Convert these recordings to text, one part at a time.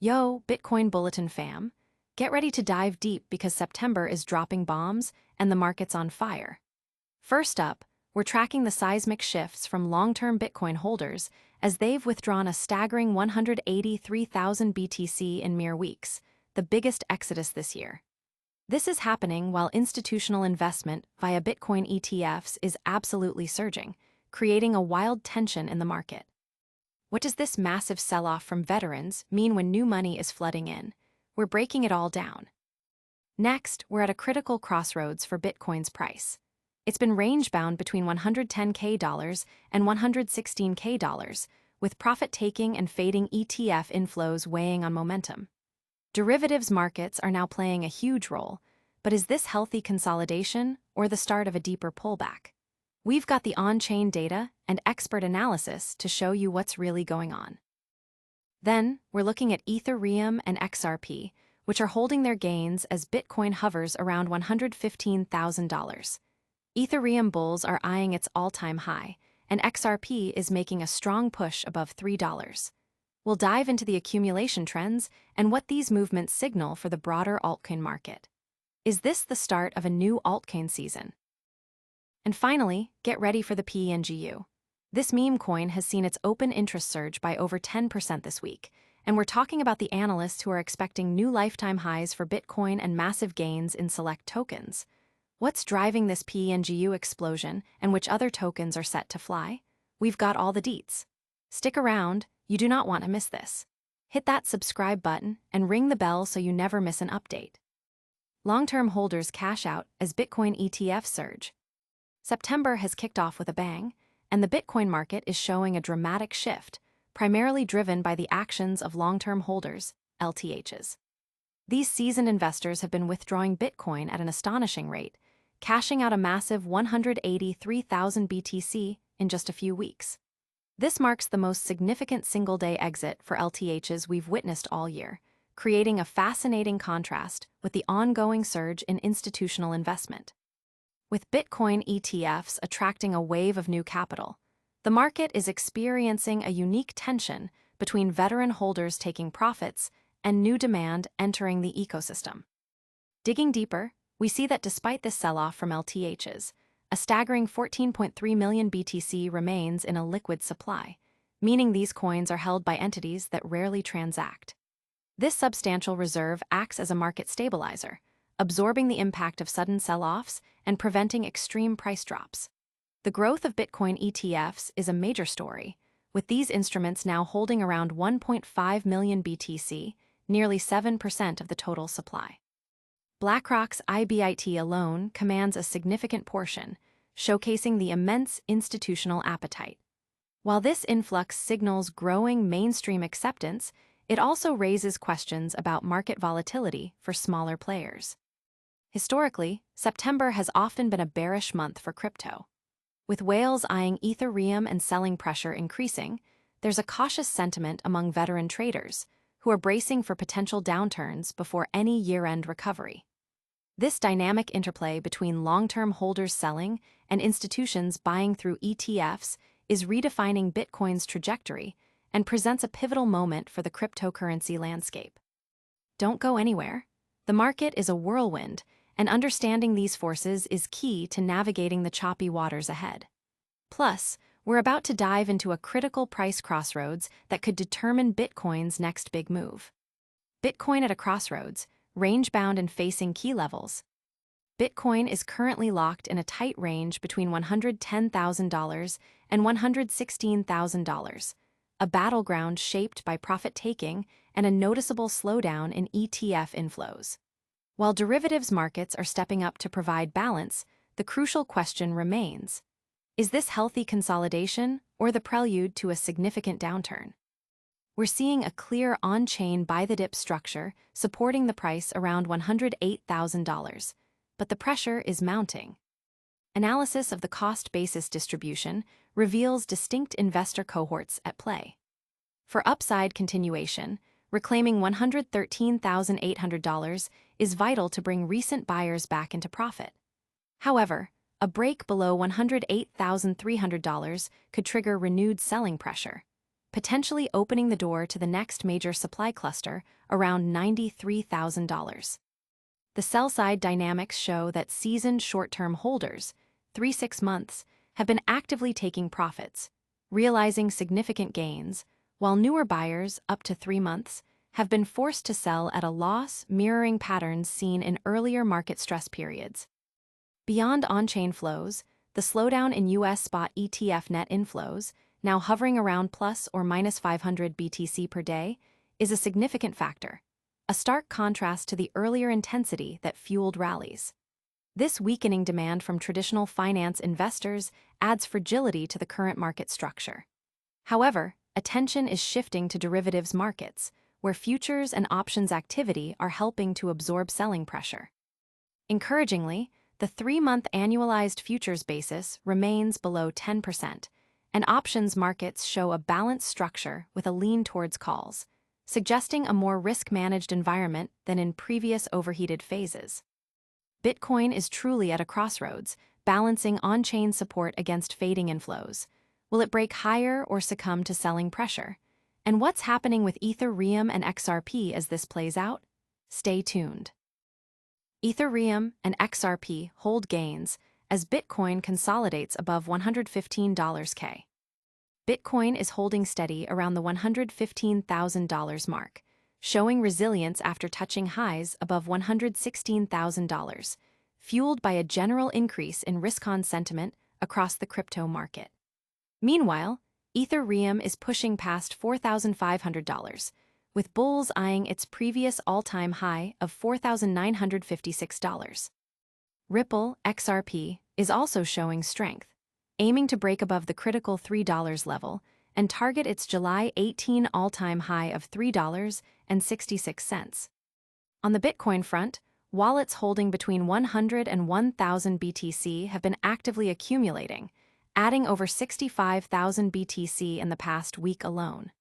Yo, Bitcoin Bulletin fam. Get ready to dive deep because September is dropping bombs and the market's on fire. First up, we're tracking the seismic shifts from long-term Bitcoin holders as they've withdrawn a staggering 183,000 BTC in mere weeks, the biggest exodus this year. This is happening while institutional investment via Bitcoin ETFs is absolutely surging, creating a wild tension in the market. What does this massive sell-off from veterans mean when new money is flooding in? We're breaking it all down. Next, we're at a critical crossroads for Bitcoin's price. It's been range-bound between $110K and $116K, with profit-taking and fading ETF inflows weighing on momentum. Derivatives markets are now playing a huge role, but is this healthy consolidation or the start of a deeper pullback? We've got the on-chain data and expert analysis to show you what's really going on. Then, we're looking at Ethereum and XRP, which are holding their gains as Bitcoin hovers around $115,000. Ethereum bulls are eyeing its all-time high, and XRP is making a strong push above $3. We'll dive into the accumulation trends and what these movements signal for the broader altcoin market. Is this the start of a new altcoin season? And finally, get ready for the PENGU. This meme coin has seen its open interest surge by over 10% this week, and we're talking about the analysts who are expecting new lifetime highs for Bitcoin and massive gains in select tokens. What's driving this PENGU explosion and which other tokens are set to fly? We've got all the deets. Stick around, you do not want to miss this. Hit that subscribe button and ring the bell so you never miss an update. Long-term holders cash out as Bitcoin ETFs surge. September has kicked off with a bang, and the Bitcoin market is showing a dramatic shift, primarily driven by the actions of long-term holders, LTHs. These seasoned investors have been withdrawing Bitcoin at an astonishing rate, cashing out a massive 183,000 BTC in just a few weeks. This marks the most significant single-day exit for LTHs we've witnessed all year, creating a fascinating contrast with the ongoing surge in institutional investment. With Bitcoin ETFs attracting a wave of new capital, the market is experiencing a unique tension between veteran holders taking profits and new demand entering the ecosystem. Digging deeper, we see that despite this sell-off from LTHs, a staggering 14.3 million BTC remains in a liquid supply, meaning these coins are held by entities that rarely transact. This substantial reserve acts as a market stabilizer, absorbing the impact of sudden sell-offs and preventing extreme price drops. The growth of Bitcoin ETFs is a major story, with these instruments now holding around 1.5 million BTC, nearly 7% of the total supply. BlackRock's IBIT alone commands a significant portion, showcasing the immense institutional appetite. While this influx signals growing mainstream acceptance, it also raises questions about market volatility for smaller players. Historically, September has often been a bearish month for crypto. With whales eyeing Ethereum and selling pressure increasing, there's a cautious sentiment among veteran traders, who are bracing for potential downturns before any year-end recovery. This dynamic interplay between long-term holders selling and institutions buying through ETFs is redefining Bitcoin's trajectory and presents a pivotal moment for the cryptocurrency landscape. Don't go anywhere. The market is a whirlwind, and understanding these forces is key to navigating the choppy waters ahead. Plus, we're about to dive into a critical price crossroads that could determine Bitcoin's next big move. Bitcoin at a crossroads, range-bound and facing key levels. Bitcoin is currently locked in a tight range between $110,000 and $116,000, a battleground shaped by profit-taking and a noticeable slowdown in ETF inflows. While derivatives markets are stepping up to provide balance, the crucial question remains: is this healthy consolidation or the prelude to a significant downturn? We're seeing a clear on-chain buy-the-dip structure supporting the price around $108,000, but the pressure is mounting. Analysis of the cost-basis distribution reveals distinct investor cohorts at play. For upside continuation, reclaiming $113,800 is vital to bring recent buyers back into profit. However, a break below $108,300 could trigger renewed selling pressure. potentially opening the door to the next major supply cluster around $93,000. The sell-side dynamics show that seasoned short-term holders, 3-6 months, have been actively taking profits, realizing significant gains, while newer buyers, up to 3 months, have been forced to sell at a loss, mirroring patterns seen in earlier market stress periods. Beyond on-chain flows, the slowdown in U.S. spot ETF net inflows, now hovering around plus or minus 500 BTC per day, is a significant factor, a stark contrast to the earlier intensity that fueled rallies. This weakening demand from traditional finance investors adds fragility to the current market structure. However, attention is shifting to derivatives markets, where futures and options activity are helping to absorb selling pressure. Encouragingly, the 3-month annualized futures basis remains below 10%, and options markets show a balanced structure with a lean towards calls, suggesting a more risk-managed environment than in previous overheated phases. Bitcoin is truly at a crossroads, balancing on-chain support against fading inflows. Will it break higher or succumb to selling pressure? And what's happening with Ethereum and XRP as this plays out? Stay tuned. Ethereum and XRP hold gains as Bitcoin consolidates above $115K. Bitcoin is holding steady around the $115,000 mark, showing resilience after touching highs above $116,000, fueled by a general increase in risk-on sentiment across the crypto market. Meanwhile, Ethereum is pushing past $4,500, with bulls eyeing its previous all-time high of $4,956. Ripple XRP is also showing strength, aiming to break above the critical $3 level and target its July 18 all-time high of $3.66. On the Bitcoin front, wallets holding between 100 and 1,000 BTC have been actively accumulating, adding over 65,000 BTC in the past week alone.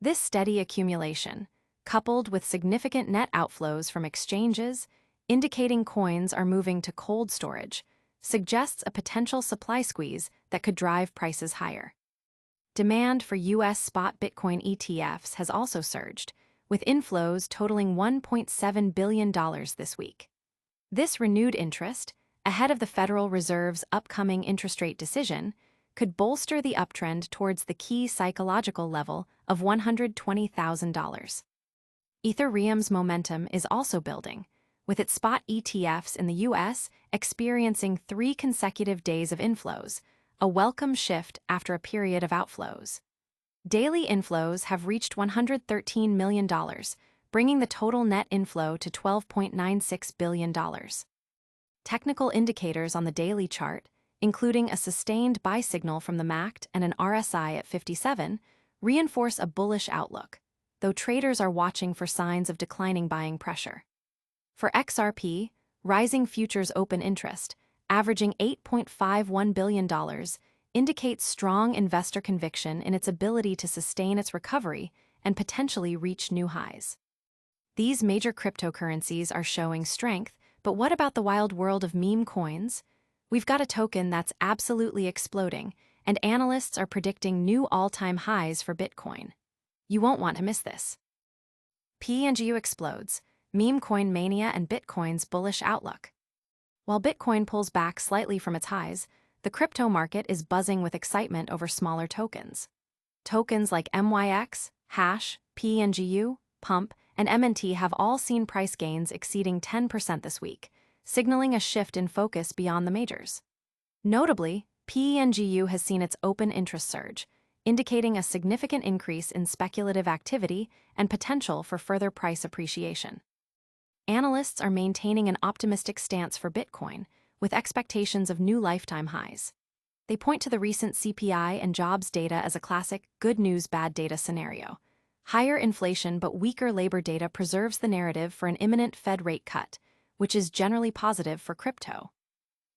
This steady accumulation, coupled with significant net outflows from exchanges, indicating coins are moving to cold storage, suggests a potential supply squeeze that could drive prices higher. Demand for U.S. spot Bitcoin ETFs has also surged, with inflows totaling $1.7 billion this week. This renewed interest, ahead of the Federal Reserve's upcoming interest rate decision, could bolster the uptrend towards the key psychological level of $120,000. Ethereum's momentum is also building, with its spot ETFs in the U.S. experiencing 3 consecutive days of inflows, a welcome shift after a period of outflows. Daily inflows have reached $113 million, bringing the total net inflow to $12.96 billion. Technical indicators on the daily chart, including a sustained buy signal from the MACD and an RSI at 57, reinforce a bullish outlook, though traders are watching for signs of declining buying pressure. For XRP, rising futures open interest, averaging $8.51 billion, indicates strong investor conviction in its ability to sustain its recovery and potentially reach new highs. These major cryptocurrencies are showing strength, but what about the wild world of meme coins? We've got a token that's absolutely exploding, and analysts are predicting new all-time highs for Bitcoin. You won't want to miss this. PENGU explodes, meme coin mania and Bitcoin's bullish outlook. While Bitcoin pulls back slightly from its highs, the crypto market is buzzing with excitement over smaller tokens. Tokens like MYX, Hash, PENGU, Pump, and MNT have all seen price gains exceeding 10% this week, signaling a shift in focus beyond the majors. Notably, PENGU has seen its open interest surge, indicating a significant increase in speculative activity and potential for further price appreciation. Analysts are maintaining an optimistic stance for Bitcoin, with expectations of new lifetime highs. They point to the recent CPI and jobs data as a classic good news, bad data scenario. Higher inflation but weaker labor data preserves the narrative for an imminent Fed rate cut, which is generally positive for crypto.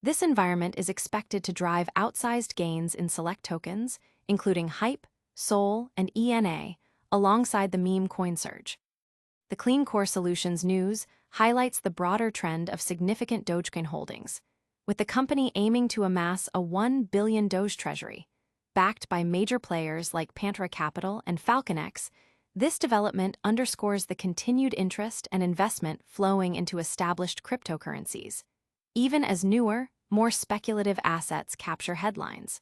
This environment is expected to drive outsized gains in select tokens, including Hype, Sol, and ENA, alongside the meme coin surge. The Clean Core Solutions news highlights the broader trend of significant Dogecoin holdings, with the company aiming to amass a $1 billion Doge treasury. backed by major players like Pantra Capital and FalconX. This development underscores the continued interest and investment flowing into established cryptocurrencies, even as newer, more speculative assets capture headlines.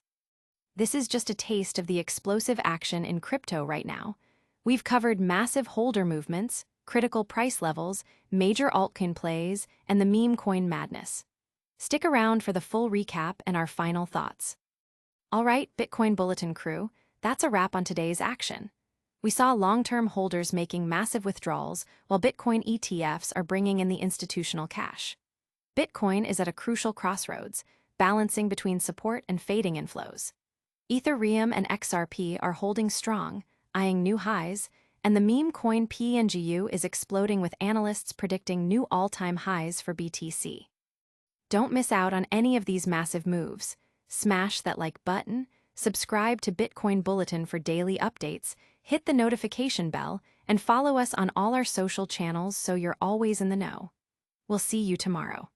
This is just a taste of the explosive action in crypto right now. We've covered massive holder movements, critical price levels, major altcoin plays, and the meme coin madness. Stick around for the full recap and our final thoughts. All right, Bitcoin Bulletin crew, that's a wrap on today's action. We saw long-term holders making massive withdrawals, while Bitcoin ETFs are bringing in the institutional cash. Bitcoin is at a crucial crossroads, balancing between support and fading inflows. Ethereum and XRP are holding strong, eyeing new highs, and the meme coin PENGU is exploding with analysts predicting new all-time highs for BTC. Don't miss out on any of these massive moves. Smash that like button, subscribe to Bitcoin Bulletin for daily updates, hit the notification bell, and follow us on all our social channels so you're always in the know. We'll see you tomorrow.